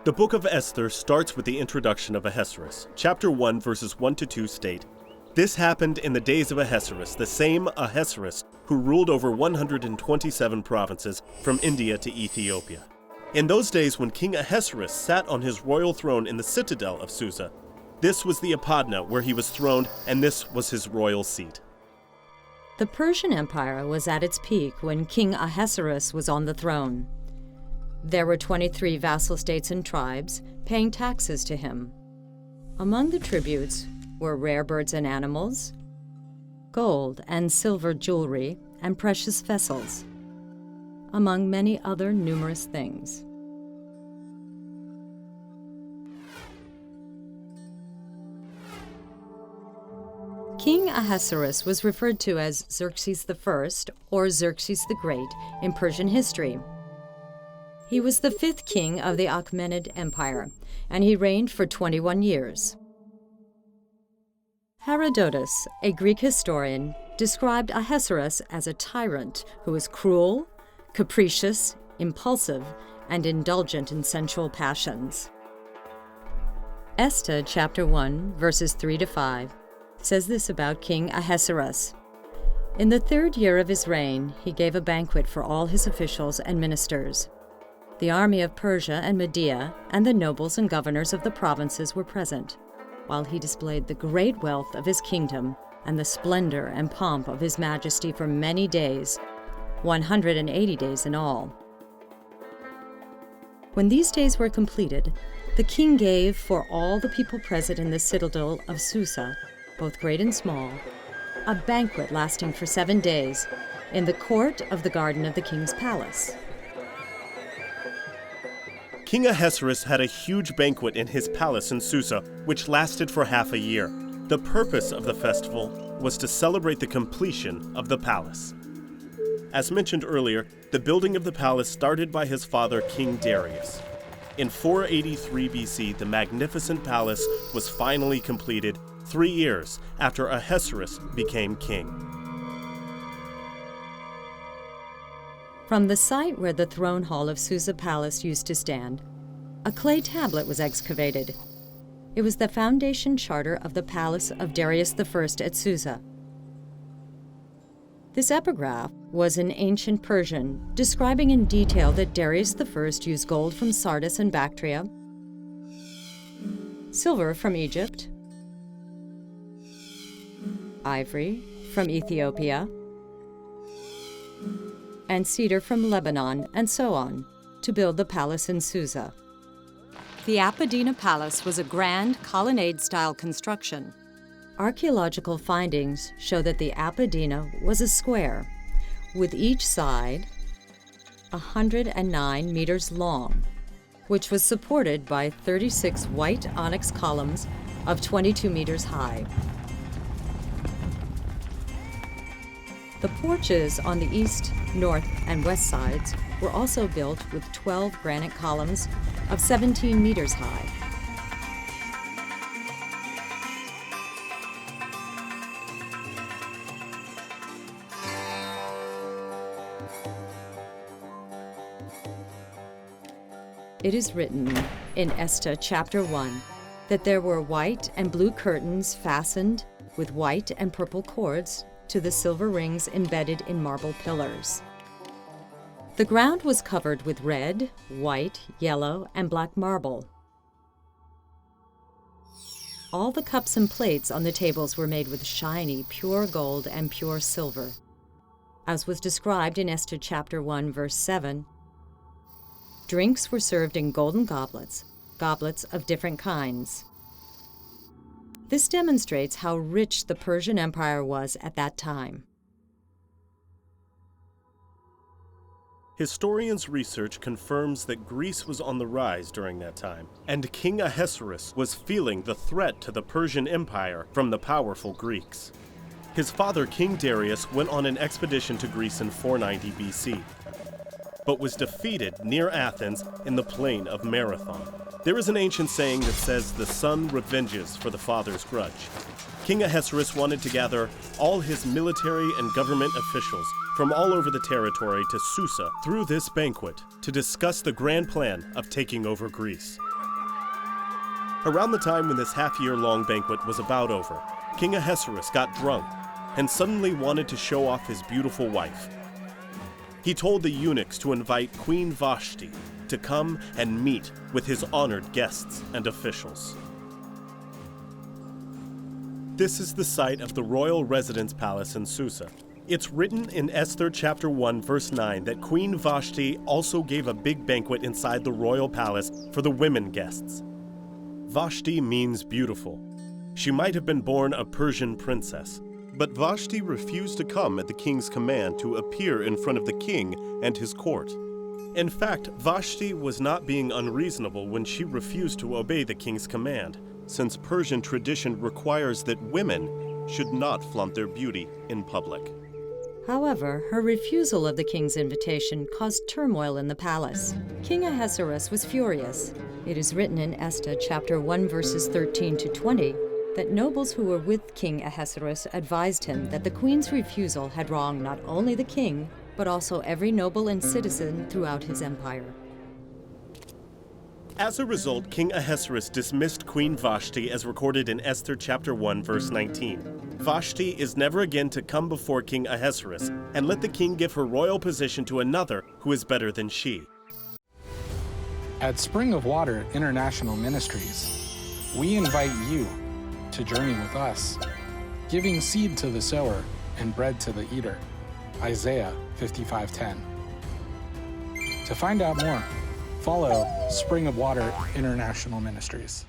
The book of Esther starts with the introduction of Ahasuerus. Chapter 1, verses 1 to 2 state, "This happened in the days of Ahasuerus, the same Ahasuerus who ruled over 127 provinces from India to Ethiopia. In those days when King Ahasuerus sat on his royal throne in the citadel of Susa, this was the Apadna where he was throned, and this was his royal seat." The Persian Empire was at its peak when King Ahasuerus was on the throne. There were 23 vassal states and tribes paying taxes to him. Among the tributes were rare birds and animals, gold and silver jewelry, and precious vessels, among many other numerous things. King Ahasuerus was referred to as Xerxes I or Xerxes the Great in Persian history. He was the 5th king of the Achaemenid Empire, and he reigned for 21 years. Herodotus, a Greek historian, described Ahasuerus as a tyrant who was cruel, capricious, impulsive, and indulgent in sensual passions. Esther chapter 1, verses 3 to 5, says this about King Ahasuerus. "In the 3rd year of his reign, he gave a banquet for all his officials and ministers. The army of Persia and Media and the nobles and governors of the provinces were present, while he displayed the great wealth of his kingdom and the splendor and pomp of his majesty for many days, 180 days in all. When these days were completed, the king gave for all the people present in the citadel of Susa, both great and small, a banquet lasting for 7 days in the court of the garden of the king's palace." King Ahasuerus had a huge banquet in his palace in Susa, which lasted for half a year. The purpose of the festival was to celebrate the completion of the palace. As mentioned earlier, the building of the palace started by his father, King Darius. In 483 BC, the magnificent palace was finally completed 3 years after Ahasuerus became king. From the site where the throne hall of Susa Palace used to stand, a clay tablet was excavated. It was the foundation charter of the palace of Darius I at Susa. This epigraph was in ancient Persian, describing in detail that Darius I used gold from Sardis and Bactria, silver from Egypt, ivory from Ethiopia, and cedar from Lebanon, and so on, to build the palace in Susa. The Apadina Palace was a grand colonnade-style construction. Archaeological findings show that the Apadina was a square, with each side 109 meters long, which was supported by 36 white onyx columns of 22 meters high. The porches on the east, north, and west sides were also built with 12 granite columns of 17 meters high. It is written in Esther chapter 1 that there were white and blue curtains fastened with white and purple cords to the silver rings embedded in marble pillars. The ground was covered with red, white, yellow, and black marble. All the cups and plates on the tables were made with shiny, pure gold and pure silver. As was described in Esther chapter 1, verse 7, drinks were served in golden goblets, goblets of different kinds. This demonstrates how rich the Persian Empire was at that time. Historians' research confirms that Greece was on the rise during that time, and King Ahasuerus was feeling the threat to the Persian Empire from the powerful Greeks. His father, King Darius, went on an expedition to Greece in 490 BC, but was defeated near Athens in the plain of Marathon. There is an ancient saying that says the son revenges for the father's grudge. King Ahasuerus wanted to gather all his military and government officials from all over the territory to Susa through this banquet to discuss the grand plan of taking over Greece. Around the time when this half-year-long banquet was about over, King Ahasuerus got drunk and suddenly wanted to show off his beautiful wife. He told the eunuchs to invite Queen Vashti to come and meet with his honored guests and officials. This is the site of the royal residence palace in Susa. It's written in Esther chapter 1, verse 9 that Queen Vashti also gave a big banquet inside the royal palace for the women guests. Vashti means beautiful. She might have been born a Persian princess, but Vashti refused to come at the king's command to appear in front of the king and his court. In fact, Vashti was not being unreasonable when she refused to obey the king's command, since Persian tradition requires that women should not flaunt their beauty in public. However, her refusal of the king's invitation caused turmoil in the palace. King Ahasuerus was furious. It is written in Esther chapter 1 verses 13 to 20 that nobles who were with King Ahasuerus advised him that the queen's refusal had wronged not only the king, but also every noble and citizen throughout his empire. As a result, King Ahasuerus dismissed Queen Vashti as recorded in Esther chapter 1 verse 19. Vashti is never again to come before King Ahasuerus, and let the king give her royal position to another who is better than she. At Spring of Water International Ministries, we invite you to journey with us, giving seed to the sower and bread to the eater. Isaiah 55:10. To find out more, follow Spring of Water International Ministries.